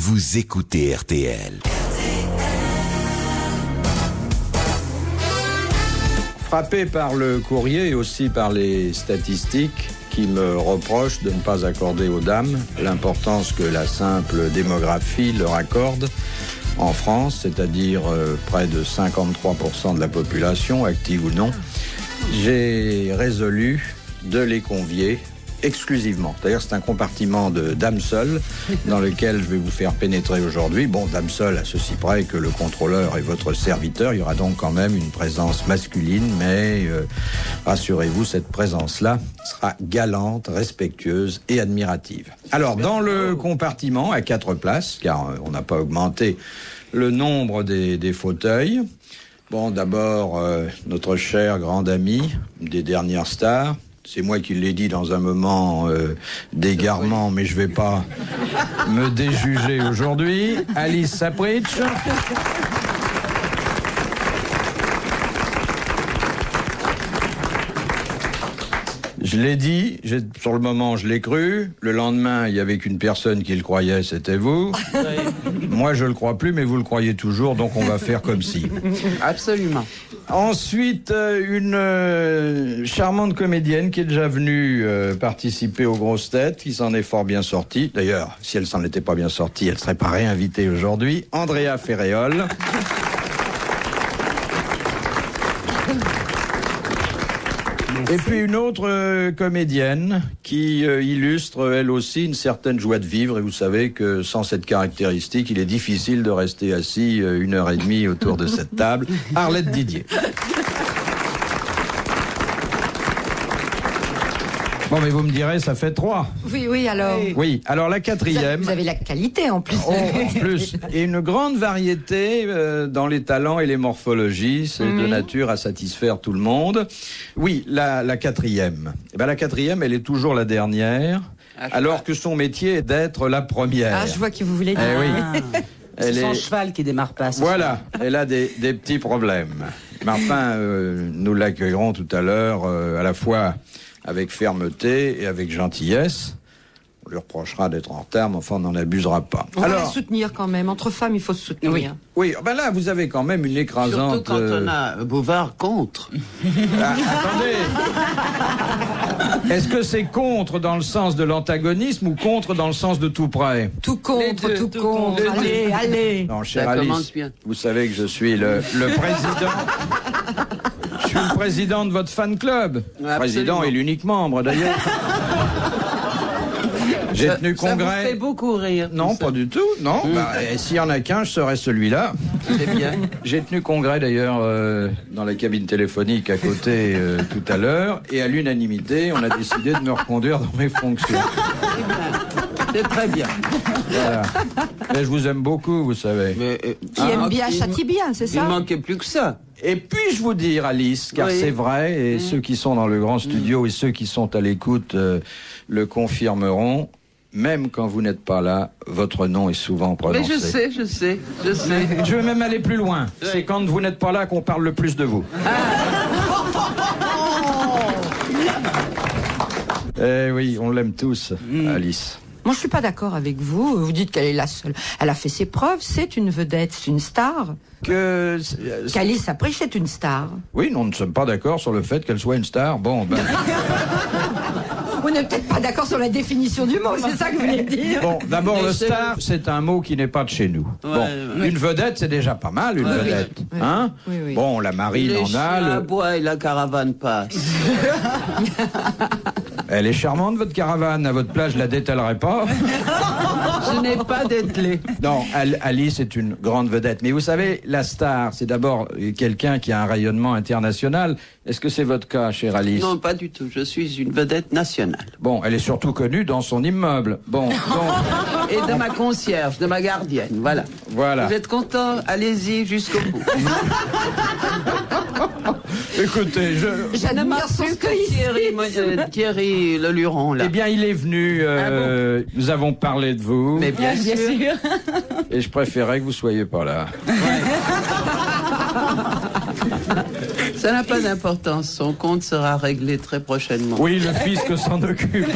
vous écoutez RTL. Frappé par le courrier et aussi par les statistiques qui me reprochent de ne pas accorder aux dames l'importance que la simple démographie leur accorde en France, c'est-à-dire près de 53% de la population, active ou non, j'ai résolu de les convier exclusivement. D'ailleurs, c'est un compartiment de dames seules dans lequel je vais vous faire pénétrer aujourd'hui. Bon, dames seules, à ceci près que le contrôleur est votre serviteur. Il y aura donc quand même une présence masculine, mais rassurez-vous, cette présence-là sera galante, respectueuse et admirative. Alors, dans le compartiment, à 4 places, car on n'a pas augmenté le nombre des fauteuils. Bon, d'abord, notre cher grand ami des dernières stars. C'est moi qui l'ai dit dans un moment d'égarement, mais je vais pas me déjuger aujourd'hui. Alice Sapritch. Je l'ai dit, sur le moment je l'ai cru. Le lendemain, il n'y avait qu'une personne qui le croyait, c'était vous. Moi je le crois plus, mais vous le croyez toujours, donc on va faire comme si. Absolument. Ensuite, une charmante comédienne qui est déjà venue participer aux grosses têtes, qui s'en est fort bien sortie. D'ailleurs, si elle s'en était pas bien sortie, elle serait pas réinvitée aujourd'hui. Andrea Ferréol. Et puis une autre comédienne qui illustre elle aussi une certaine joie de vivre. Et vous savez que sans cette caractéristique, il est difficile de rester assis 1h30 autour de cette table. Arlette Didier. Bon, mais vous me direz, ça fait 3. Oui, alors. Oui, alors la quatrième. Vous avez la qualité en plus. Oh, en plus. Et une grande variété dans les talents et les morphologies. C'est de nature à satisfaire tout le monde. Oui, la quatrième. Eh ben, la quatrième, elle est toujours la dernière, alors que son métier est d'être la première. Ah, je vois qui vous voulez dire. Oui. C'est son cheval qui démarre pas. Voilà, elle a des petits problèmes. Mais enfin, nous l'accueillerons tout à l'heure à la fois avec fermeté et avec gentillesse. On lui reprochera d'être en retard, mais enfin, on n'en abusera pas. On va la soutenir quand même. Entre femmes, il faut se soutenir. Oui, ben là, vous avez quand même une écrasante... Surtout quand on a Bouvard contre. Attendez. Est-ce que c'est contre dans le sens de l'antagonisme ou contre dans le sens de tout près? Tout contre, tout contre. Allez. Non, chère Ça Alice, commence bien. vous savez que je suis le président... Je suis le président de votre fan club. Absolument. Président et l'unique membre, d'ailleurs. J'ai tenu congrès. Ça vous fait beaucoup rire. Non, pas du tout. Non. S'il y en a qu'un, je serais celui-là. C'est bien. J'ai tenu congrès d'ailleurs dans la cabine téléphonique à côté tout à l'heure, et à l'unanimité, on a décidé de me reconduire dans mes fonctions. C'est très bien. Voilà. Mais je vous aime beaucoup, vous savez. Mais, Qui aime bien châtie bien, c'est ça? Il manquait plus que ça. Et puis-je vous dire, Alice, car c'est vrai, et ceux qui sont dans le grand studio et ceux qui sont à l'écoute le confirmeront, même quand vous n'êtes pas là, votre nom est souvent prononcé. Mais je sais. Je vais même aller plus loin. Oui. C'est quand vous n'êtes pas là qu'on parle le plus de vous. Eh oui, on l'aime tous, Alice. Moi, je suis pas d'accord avec vous. Vous dites qu'elle est la seule. Elle a fait ses preuves. C'est une vedette, c'est une star. Qu'Alice Sapritch est une star. Oui, nous ne sommes pas d'accord sur le fait qu'elle soit une star. Bon, ben... Vous n'êtes peut-être pas d'accord sur la définition du mot, c'est ça que vous voulez dire? Bon, d'abord, le star, c'est un mot qui n'est pas de chez nous. Une vedette, c'est déjà pas mal, une vedette. Oui. Hein? Oui. Bon, la marine Les en chiens a. aboient et la caravane passe. Elle est charmante, votre caravane. À votre place, je la détellerai pas. Je n'ai pas d'ételé. Non, Alice est une grande vedette. Mais vous savez, la star, c'est d'abord quelqu'un qui a un rayonnement international. Est-ce que c'est votre cas, chère Alice? Non, pas du tout. Je suis une vedette nationale. Bon, elle est surtout connue dans son immeuble. Bon, donc... Et de ma concierge, de ma gardienne, voilà. Voilà. Vous êtes content? Allez-y jusqu'au bout. Écoutez, J'admire son stoïcisme. Thierry Le Luron, là. Eh bien, il est venu. Nous avons parlé de vous. Mais bien sûr. Et je préférais que vous soyez pas là. Ça n'a pas d'importance. Son compte sera réglé très prochainement. Oui, le fisc s'en occupe.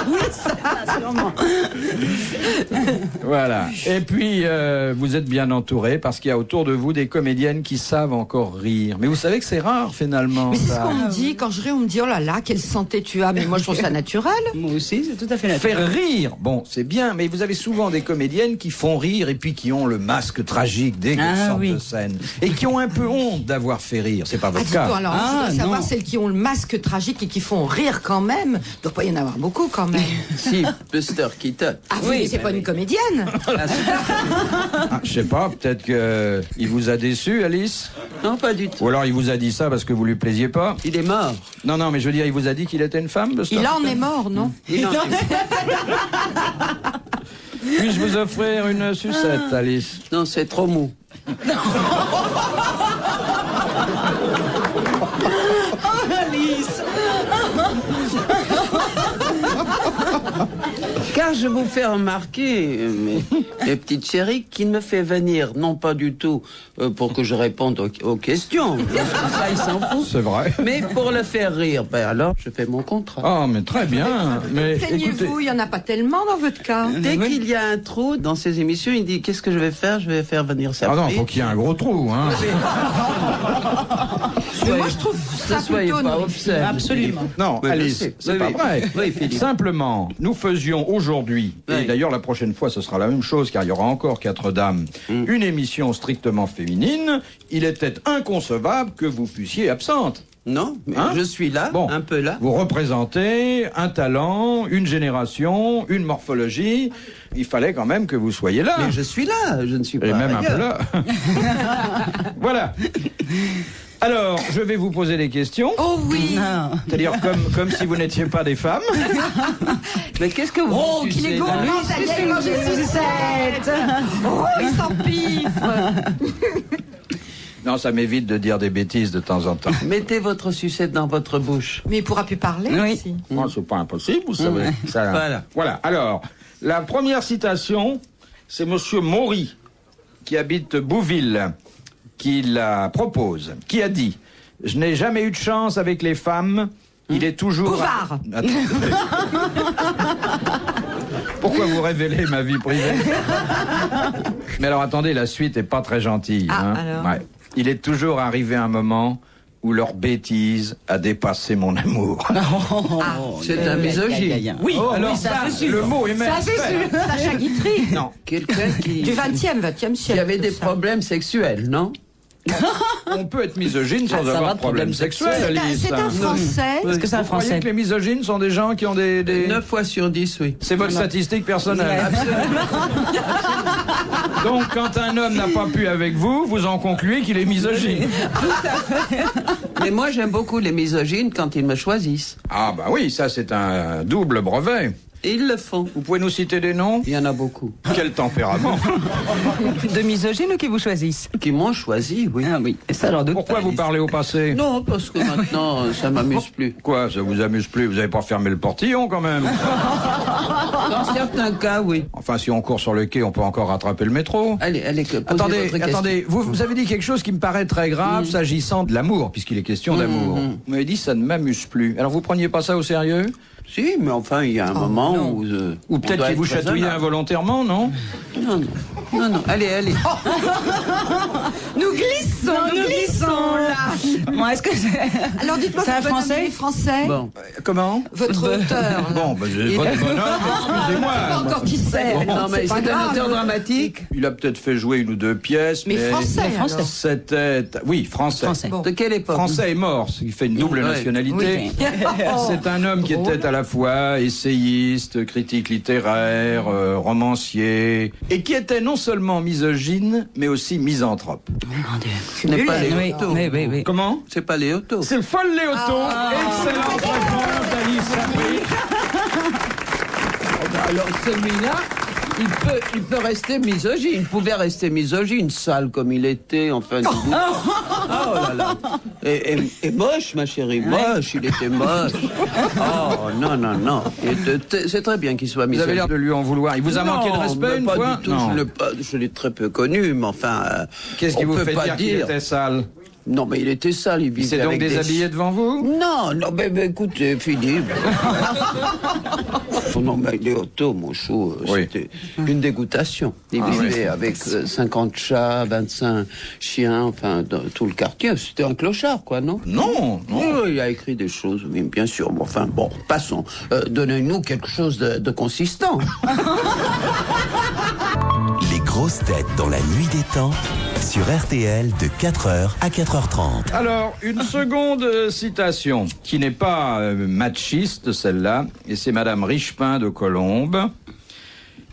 Oui, ça. Voilà. Et puis, vous êtes bien entouré parce qu'il y a autour de vous des comédiennes qui savent encore rire. Mais vous savez que c'est rare, finalement. Mais c'est ce ça. qu'on me dit. Quand je ris, on me dit, oh là là, quelle santé tu as. Mais moi, je trouve ça naturel. Moi aussi, c'est tout à fait naturel. Faire rire, bon, c'est bien, mais vous avez souvent des comédiennes qui font rire et puis qui ont le masque tragique dès qu'elles sortent de scène. Et qui ont un peu honte d'avoir fait rire. C'est pas votre cas. Dites-moi, alors, je voudrais savoir celles qui ont le masque tragique et qui font rire quand même. Il ne doit pas y en avoir beaucoup quand même. Si, Buster Keaton. Ah oui, c'est pas une comédienne. Ah, je sais pas, peut-être que il vous a déçu, Alice. Non, pas du tout. Ou alors il vous a dit ça parce que vous lui plaisiez pas. Il est mort. Non, non, mais je veux dire, il vous a dit qu'il était une femme, Buster Il en Keaton est mort, non? Il en est mort. Puis-je vous offrir une sucette, Alice? Non, c'est trop mou. Car je vous fais remarquer, mes petites chéries, qu'il me fait venir, non pas du tout pour que je réponde aux questions, parce que ça, il s'en fout, C'est vrai. mais pour le faire rire. Ben alors, je fais mon contrat. Oh, mais très bien. Mais écoutez, Plaignez-vous, il n'y en a pas tellement dans votre cas. Dès qu'il y a un trou dans ces émissions, il dit, qu'est-ce que je vais faire? Je vais faire venir ça. ah non, faut qu'il y ait un gros trou, hein. Mais moi, je trouve ça soyez plutôt pas non. obscène. Absolument. Non, Oui, Alice, je sais. c'est Oui, pas oui. vrai. Oui, Philippe. Simplement, nous faisions aujourd'hui, et Oui. d'ailleurs la prochaine fois ce sera la même chose car il y aura encore 4 dames, une émission strictement féminine. Il était inconcevable que vous fussiez absente. Non, mais Hein? je suis là, Bon. un peu là. Vous représentez un talent, une génération, une morphologie. Il fallait quand même que vous soyez là. Mais je suis là, je ne suis pas Et même un peu ailleurs. là. Voilà. Alors, je vais vous poser des questions. Oh oui. Non. C'est-à-dire comme si vous n'étiez pas des femmes. Mais qu'est-ce que vous Oh, qu'il est sucez, gourmand, là ça y est, il mange des sucettes. Oh, il s'empifre. Non, ça m'évite de dire des bêtises de temps en temps. Mettez votre sucette dans votre bouche. Mais il pourra plus parler Oui. aussi. Moi, c'est pas impossible, vous savez. Ça- Voilà. Voilà. Alors, la première citation, c'est Monsieur Maury, qui habite Bouville, qui la propose, qui a dit « Je n'ai jamais eu de chance avec les femmes, il est toujours... » Bouvard. Attendez. Pourquoi vous révélez ma vie privée? Mais alors, attendez, la suite est pas très gentille. Ah, hein. alors Ouais. Il est toujours arrivé un moment où leur bêtise a dépassé mon amour. C'est un misogyne. Oui, alors ça, ça, c'est sûr. le mot est même Ça, c'est fait. sûr. Sacha Guitry. Non. Quelqu'un qui Du 20e qui siècle. avait des tout ça. problèmes sexuels, non? On peut être misogyne sans Ah, ça avoir va, de problème problème sexuel, C'est un- Alice. c'est un Français. Est-ce que c'est un Vous croyez Français? que les misogynes sont des gens qui ont des... 9 fois sur 10, oui. C'est votre statistique personnelle. Donc, quand un homme n'a pas pu avec vous, vous en concluez qu'il est misogyne. Mais moi, j'aime beaucoup les misogynes quand ils me choisissent. Ah bah oui, ça c'est un double brevet. Et ils le font. Vous pouvez nous citer des noms? Il y en a beaucoup. Quel tempérament? De misogynes ou qui vous choisissent? Qui m'ont choisi, oui. Ah oui. Et ça, j'en doute Pourquoi pas, vous Alice. parlez au passé? Non, parce que maintenant, ça m'amuse plus. Quoi, ça vous amuse plus? Vous avez pas fermé le portillon quand même? Dans certains cas, oui. Enfin, si on court sur le quai, on peut encore rattraper le métro. Allez, posez Attendez, votre question. attendez, vous avez dit quelque chose qui me paraît très grave s'agissant de l'amour, puisqu'il est question d'amour. Vous m'avez dit ça ne m'amuse plus. Alors vous preniez pas ça au sérieux? Si, mais enfin, il y a un moment non. où... Ou peut-être qu'il vous chatouillait involontairement, non? Non, non. Non, non. Allez, allez. Nous glissons là. Bon, est-ce que c'est... Alors dites-moi, C'est un votre bonhomme, Français il est français. Bon. Comment? Votre auteur. là. Bon, ben, votre bonhomme, excusez-moi. Je sais pas encore qui c'est. Non, mais pas c'est un grave. auteur dramatique. Il a peut-être fait jouer une ou deux pièces, Mais français. Français. alors. C'était... Oui, français. Français. Bon. De quelle époque? Français est mort, ce qui fait une double Ouais. nationalité. Oui. C'est un homme qui était à la fois essayiste, critique littéraire, romancier, et qui était non seulement misogyne, mais aussi misanthrope. Mon Dieu. Ce n'est pas Oui, Léoto. oui. Comment? C'est pas Léoto. C'est le folle Léoto. Excellente réponse d'Alice Sapri. Alors celui-là, il peut rester misogyne. Il pouvait rester misogyne, sale comme il était, enfin. Oh là là. Et moche, ma chérie, moche. Il était moche. Oh non, non, non. C'est très bien qu'il soit Vous misogyne. avez l'air de lui en vouloir. Il vous a manqué de respect une pas fois? du tout. Non. Je l'ai très peu connu, mais enfin. Qu'est-ce qui on vous peut fait pas dire qu'il était sale? Non, mais il était sale, il Il vivait s'est donc avec déshabillé devant vous? Non, non, mais écoutez, Philippe. Non, mais il est auto, mon chou, Oui. c'était une dégoûtation. Il vivait avec 50 chats, 25 chiens, enfin, dans tout le quartier. C'était un clochard, quoi, non? Non, non. Oui, il a écrit des choses, oui, bien sûr. Mais enfin, bon, passons. Donnez-nous quelque chose de consistant. Les grosses têtes dans la nuit des temps sur RTL de 4h à 4h30. Alors, une seconde citation qui n'est pas machiste, celle-là, et c'est Madame Richepin de Colombes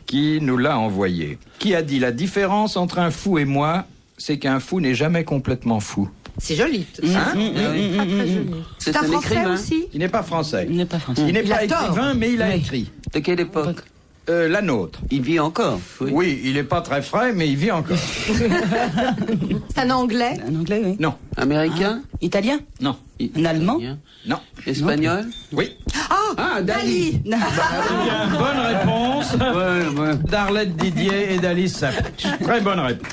qui nous l'a envoyée. Qui a dit: la différence entre un fou et moi, c'est qu'un fou n'est jamais complètement fou. C'est joli. Hein? Pas très joli. C'est un un français écrivain. aussi. Il n'est pas français. Il n'est pas français. Il n'est Il a pas tort. écrivain, mais il a Oui. écrit. De quelle époque? La nôtre. Il vit encore. Oui, il n'est pas très frais, mais il vit encore. C'est un anglais. Un anglais, oui. Non, Américain? Italien? non, Un allemand? non. Espagnol? Oui. Ah, Dali. Eh bien, bonne réponse d'Arlette Didier et d'Alice Sapritch. Très bonne réponse.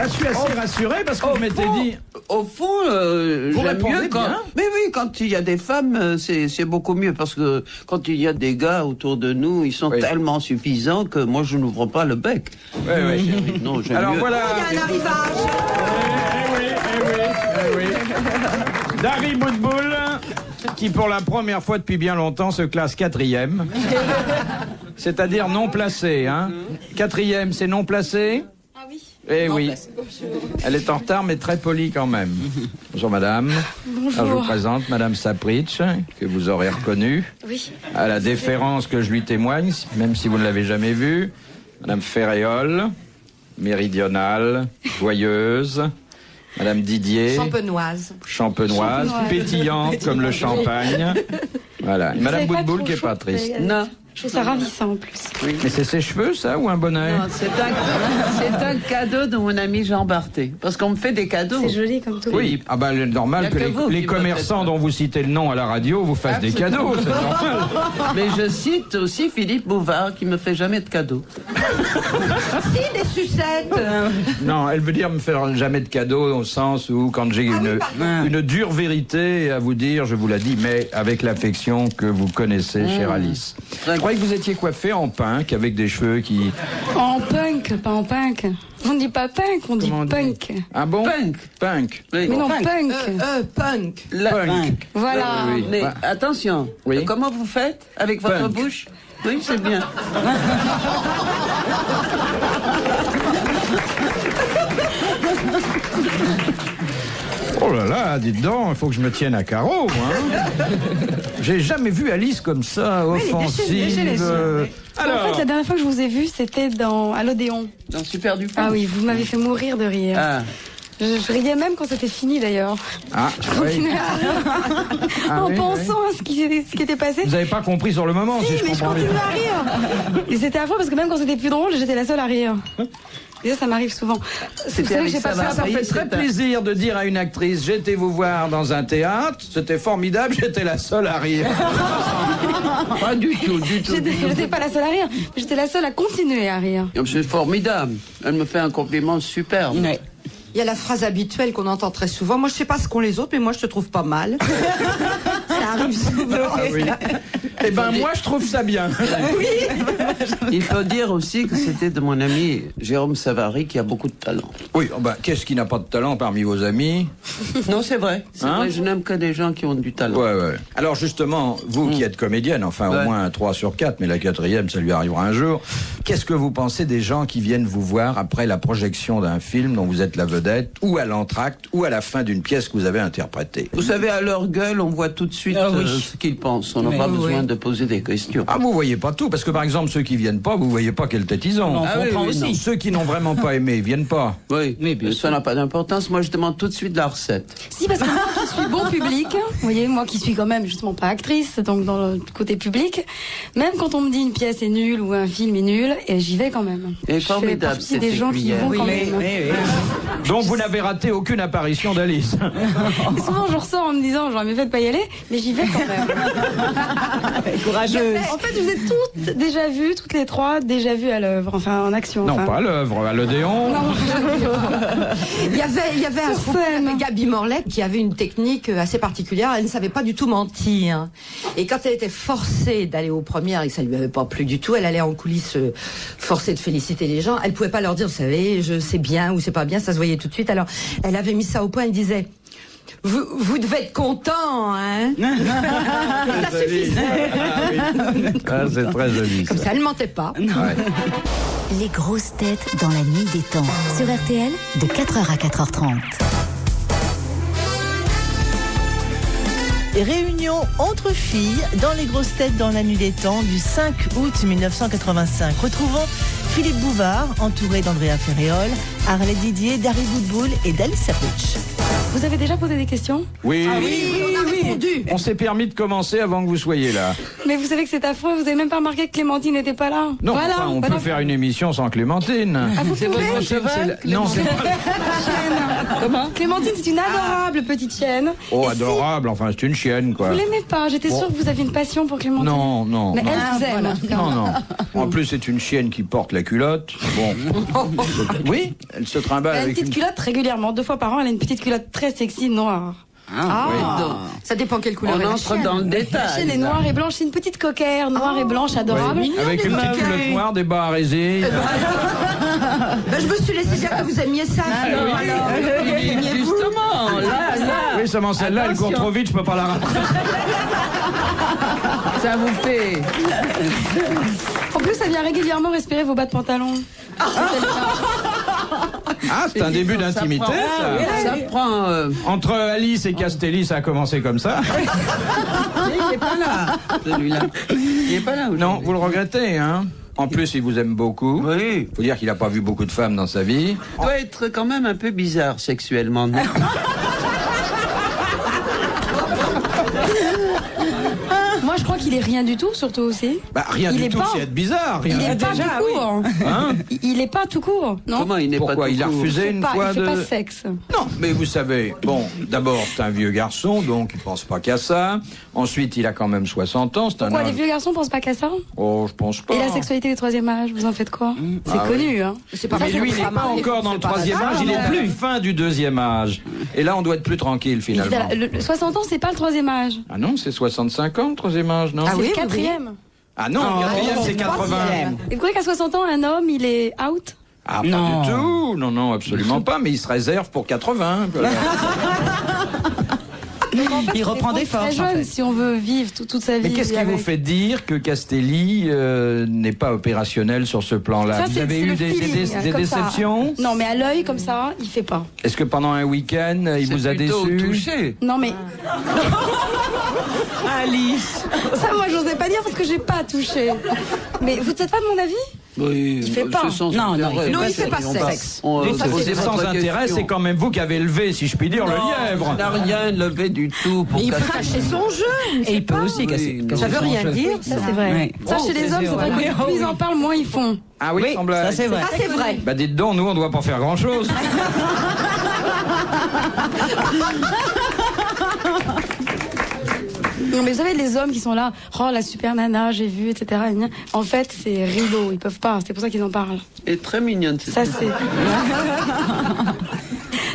Je suis assez rassuré parce que je m'étais dit... Au fond, Vous j'aime répondez mieux quand... bien. Mais oui, quand il y a des femmes, c'est beaucoup mieux. Parce que quand il y a des gars autour de nous, ils sont Oui. tellement suffisants que moi, je n'ouvre pas le bec. Oui, oui. Non, j'aime Alors mieux. voilà... Il y a un arrivage. Eh oui. Dari Boudboul, qui pour la première fois depuis bien longtemps se classe 4e. C'est-à-dire non placé. Hein. 4e, c'est non placé? Ah oui. Eh oui. Elle est en retard, mais très polie quand même. Bonjour madame. Bonjour. Alors, je vous présente madame Sapritch, que vous aurez reconnue. Oui. À la déférence que je lui témoigne, même si vous ne l'avez jamais vue. Madame Ferréol, méridionale, joyeuse. Madame Didier, Champenoise. champenoise, pétillante comme le champagne. Voilà. Et Madame Vous avez pas Boudboul trop qui est chaud, pas triste. Non. Je trouve ça ravissant en plus. Mais c'est ses cheveux, ça, ou un bonnet? Non, c'est un cadeau de mon ami Jean Barthé. Parce qu'on me fait des cadeaux. C'est joli comme tout. Oui, ah bah, normal Y a que que vous les qui commerçants me faites dont vous citez le nom à la radio vous fassent des cadeaux, c'est normal. Mais je cite aussi Philippe Bouvard qui me fait jamais de cadeaux. Si, des sucettes. Non, elle veut dire me faire jamais de cadeaux au sens où quand j'ai une dure vérité à vous dire, je vous la dis, mais avec l'affection que vous connaissez, chère Alice. Je croyais que vous étiez coiffée en punk avec des cheveux qui... En punk, pas en punk. On dit pas punk, on dit Comment on dit punk. Ah bon? Punk. Punk. Oui. Mais non, punk. Punk. Punk. Voilà. Oui. Mais attention, Oui. comment vous faites avec votre Punk. bouche? Oui, c'est bien. Oh là là, dites donc, il faut que je me tienne à carreau, moi. J'ai jamais vu Alice comme ça, offensive. En fait, la dernière fois que je vous ai vu, c'était à l'Odéon. Dans Super Dupont. Ah oui, vous m'avez fait mourir de rire. Ah. Je riais même quand c'était fini d'ailleurs. Ah, Je oui. continuais à rire en oui, pensant à ce qui était passé. Vous n'avez pas compris sur le moment, si Si, je mais je comprends bien. continuais à rire. Et c'était affreux parce que même quand c'était plus drôle, j'étais la seule à rire. Et ça m'arrive souvent. Vous savez que avec j'ai pas ça, fait Ça Oui, fait c'est très un- plaisir de dire à une actrice, j'ai été vous voir dans un théâtre, c'était formidable, j'étais la seule à rire. Pas du tout, du tout. J'étais pas la seule à rire, mais j'étais la seule à continuer à rire. C'est formidable. Elle me fait un compliment superbe. Ouais. Il y a la phrase habituelle qu'on entend très souvent. Moi, je sais pas ce qu'ont les autres, mais moi, je te trouve pas mal. Ça arrive souvent. Ah oui. Eh ben moi je trouve ça bien. Il faut dire aussi que c'était de mon ami Jérôme Savary qui a beaucoup de talent. Oui, oh bah, qu'est-ce qui n'a pas de talent parmi vos amis? Non, c'est vrai. C'est Hein? vrai, je n'aime que des gens qui ont du talent. Ouais, ouais. Alors justement, vous qui êtes comédienne, enfin Ouais. au moins 3 sur 4, mais la 4e, ça lui arrivera un jour. Qu'est-ce que vous pensez des gens qui viennent vous voir après la projection d'un film dont vous êtes la vedette, ou à l'entracte, ou à la fin d'une pièce que vous avez interprétée? Vous savez, à leur gueule, on voit tout de suite Ah oui. ce qu'ils pensent. On n'a Oui, pas oui, besoin oui. de poser des questions. Ah, vous voyez pas tout, parce que par exemple, ceux qui viennent pas, vous voyez pas quelle tête ils ont. On Ah oui, comprend oui, aussi. non. Ceux qui n'ont vraiment pas aimé, ils viennent pas. Oui, Oui, bien ça n'a pas d'importance. Moi, je demande tout de suite la recette. Si, parce que moi qui suis bon public. Vous voyez, moi qui suis quand même justement pas actrice, donc dans le côté public, même quand on me dit une pièce est nulle ou un film est nul, et j'y vais quand même. Et je fais formidable, partie des cette gens qui écuyère. vont quand Oui, même. oui, oui. Donc vous n'avez raté aucune apparition d'Alice. Et souvent je ressors en me disant j'aurais mieux fait de pas y aller, mais j'y vais quand même. Courageuse. En fait, je vous ai toutes déjà vues, toutes les trois déjà vues à l'œuvre, enfin en action. Non, enfin. pas à l'œuvre, à l'Odéon. Non, Il y avait un Sur couple scène. avec Gaby Morlet qui avait une technique assez particulière. Elle ne savait pas du tout mentir. Et quand elle était forcée d'aller aux premières et que ça lui avait pas plu du tout, elle allait en coulisses forcée de féliciter les gens. Elle pouvait pas leur dire, vous savez, je sais bien ou c'est pas bien, ça se voyait tout de suite. Alors, elle avait mis ça au point, elle disait, vous devez être content, hein. Ça suffisait. Ah, c'est très joli. Comme ça, elle ne mentait pas. Ouais. Les grosses têtes dans la nuit des temps. Sur RTL, de 4h à 4h30. Réunion entre filles dans les grosses têtes dans la nuit des temps du 5 août 1985. Retrouvons Philippe Bouvard, entouré d'Andrea Ferréol, Harley Didier, Dari Boudboul et d'Alice Sapritch. Vous avez déjà posé des questions? Oui, On a répondu. on s'est permis de commencer avant que vous soyez là. Mais vous savez que c'est affreux, vous avez même pas remarqué que Clémentine n'était pas là. Non, voilà, enfin, on peut voilà. faire une émission sans Clémentine. Ah, vous C'est pouvez votre cheval, Non, c'est pas... Comment Clémentine, c'est une adorable petite chienne. Oh, Et si adorable, enfin, c'est une chienne, quoi. vous l'aimez pas, j'étais sûre que vous aviez une passion pour Clémentine. Non, non, Mais non. elle vous aime, en tout cas. Non, non. En plus, c'est une chienne qui porte la culotte. Bon. Oui, elle se trimballe Elle a une avec petite culotte régulièrement, 2 fois par an, elle a une petite culotte très sexy noire. Ah, ça dépend quelle couleur On est la entre chienne. dans le La détail. chienne est noire et blanche, c'est une petite coquère noire et blanche adorable. Oui, avec une petite culotte noire, des bas à raiser. Ben, je me suis laissé dire que vous aimiez ça. Justement, là, Oui, seulement celle-là, elle court trop vite, je peux pas la rattraper. ça vous fait. En plus, elle vient régulièrement respirer vos bas de pantalon. Ah, c'est un début d'intimité, ça. Ça prend. Entre Alice et Castelli, ça a commencé comme ça. Il n'est pas là, celui-là. Il n'est pas là. Non, vous le regrettez, hein? En plus, il vous aime beaucoup. Oui. Faut dire qu'il n'a pas vu beaucoup de femmes dans sa vie. Il doit être quand même un peu bizarre sexuellement. Non Moi, je crois qu'il est rien du tout, surtout aussi. Bah, rien Il du est tout, pas- c'est être bizarre. Rien. Il est pas tout court. Hein? Il est pas tout court, non? Comment il n'est pas Pourquoi tout il a court refusé une Pas, fois il fait de... pas sexe. Non, mais vous savez, bon, d'abord, c'est un vieux garçon, donc il pense pas qu'à ça. Ensuite, il a quand même 60 ans, c'est un Pourquoi les homme... vieux garçons pensent pas qu'à ça? Oh, je pense pas. Et la sexualité du 3e âge, vous en faites quoi? C'est Ah connu, hein. C'est pas Mais lui, il n'est pas encore dans le 3e âge, il est à la fin du 2e âge. Et là, on doit être plus tranquille, finalement. Le 60 ans, c'est pas le 3e âge. Ah non, c'est 65 ans, le 3e âge, non? Ah C'est oui, le 4e. Ah non, le 4e, c'est 80. Et vous croyez qu'à 60 ans, un homme, il est out? Ah, pas du tout. Non, non, absolument pas. Mais il se réserve pour 80. Voilà. Donc, en fait, Il reprend c'est des très forces, en jeune fait. si on veut vivre toute sa vie. Mais qu'est-ce qui avec. vous fait dire que Castelli n'est pas opérationnel sur ce plan-là? Ça, Vous c'est- avez c'est eu le des feeling, comme ça. déceptions? Non, mais à l'œil, comme ça, il fait pas. Est-ce que pendant un week-end, il vous a plutôt déçu? touché. Non, mais Alice. ça, moi, j'osais pas dire parce que j'ai pas touché. Mais vous n'êtes pas de mon avis? Oui, Il fait pas. Non, non, Non, il fait pas sexe. C'est sans intérêt, c'est quand même vous qui avez levé, si je puis dire, le lièvre. Il n'a rien levé du tout pour Mais il peut casser. cacher son jeu. Et il peut aussi casser. Oui, casser Ça veut son rien jeu. dire. Ça, c'est vrai. Ouais. Ça, chez les hommes, c'est vrai que plus ils en parlent, moins ils font. Ah oui, Oui, sans blague. ça c'est vrai. Ça, c'est vrai. Bah dites donc, nous on doit pas faire grand-chose. Non, mais vous savez, les hommes qui sont là, oh la super nana, j'ai vu, etc. En fait, c'est rideau, ils peuvent pas. C'est pour ça qu'ils en parlent. Et très mignonne, cette Ça, c'est.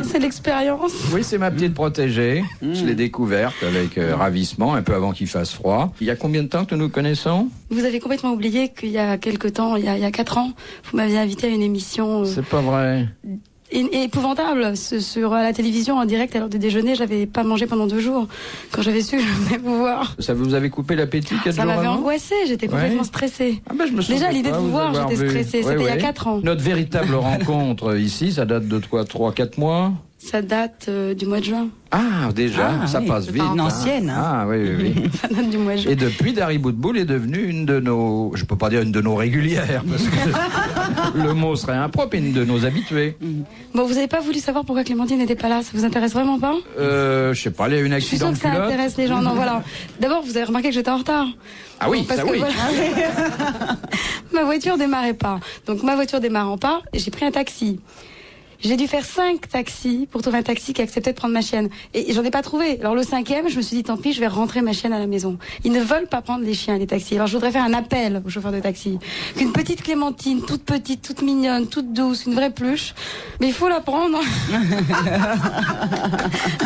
C'est l'expérience. Oui, c'est ma petite protégée. Je l'ai découverte avec ravissement, un peu avant qu'il fasse froid. Il y a combien de temps que nous nous connaissons? Vous avez complètement oublié qu'il y a quelque temps, il y a 4 ans, vous m'aviez invité à une émission C'est pas vrai. épouvantable à la télévision en direct à l'heure du déjeuner. J'avais pas mangé pendant 2 jours. Quand j'avais su que je venais vous voir, Ça vous avez coupé l'appétit 4 ça jours m'avait avant? angoissée. J'étais complètement Ouais. stressée. Ah ben, je me Déjà, souviens l'idée pas de vous voir, avoir j'étais vu. stressée. Ouais, C'était il y a ouais. 4 ans. Notre véritable rencontre ici, ça date de quoi, 3-4 mois? Ça date du mois de juin. Ah, déjà, Ah, ça oui, passe c'est vite. une ancienne, hein. Ah, oui, oui, oui. Ça date du mois de juin. Et depuis, Dari Boudboul est devenue une de nos, je peux pas dire une de nos régulières, parce que le mot serait impropre, une de nos habituées. Bon, vous avez pas voulu savoir pourquoi Clémentine n'était pas là? Ça vous intéresse vraiment pas? Je sais pas, il y a eu un Je suis sûre accident que de ça culotte. intéresse les gens. Non, voilà. D'abord, vous avez remarqué que j'étais en retard. Ah oui, Parce ça que oui. voilà. Ma voiture démarrait pas. Donc ma voiture démarrant pas, j'ai pris un taxi. J'ai dû faire 5 taxis pour trouver un taxi qui acceptait de prendre ma chienne. Et j'en ai pas trouvé. Alors le 5e, je me suis dit tant pis, je vais rentrer ma chienne à la maison. Ils ne veulent pas prendre les chiens, les taxis. Alors je voudrais faire un appel aux chauffeurs de taxi. Qu'une petite Clémentine, toute petite, toute mignonne, toute douce, une vraie peluche. Mais il faut la prendre.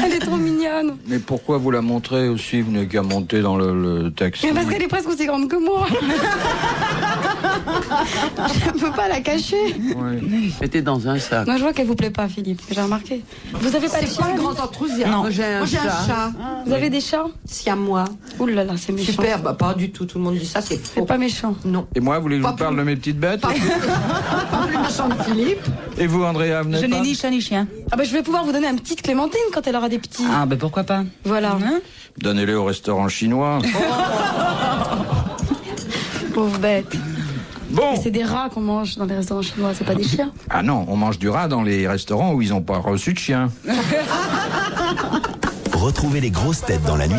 Elle est trop mignonne. Mais pourquoi vous la montrez aussi? Vous n'avez qu'à monter dans le taxi. Mais parce qu'elle est presque aussi grande que moi. Je peux pas la cacher. Oui. Mettez dans un sac. Moi, je vois qu'elle vous plaît pas, Philippe. J'ai remarqué. Vous avez pas de C'est pas chien? un grand enthousiasme. Non. Moi, j'ai un chat. Vous avez des chats? Siamois. Ouh là là, c'est méchant. Super, bah pas du tout. Tout le monde dit ça, c'est faux. C'est pas méchant. Non. Et moi, vous voulez que je Pas vous parle plus. de mes petites bêtes? Pas plus méchant que Philippe. Et vous, Andrea, vous Je n'êtes n'ai pas? ni chat ni chien. Ah bah je vais pouvoir vous donner une petite Clémentine quand elle aura des petits. Ah, ben pourquoi pas. Voilà. Hein? Donnez-les au restaurant chinois. Pauvre bête. Bon. Mais c'est des rats qu'on mange dans les restaurants chinois, c'est pas des chiens. Ah non, on mange du rat dans les restaurants où ils n'ont pas reçu de chien. Retrouvez les grosses têtes dans la nuit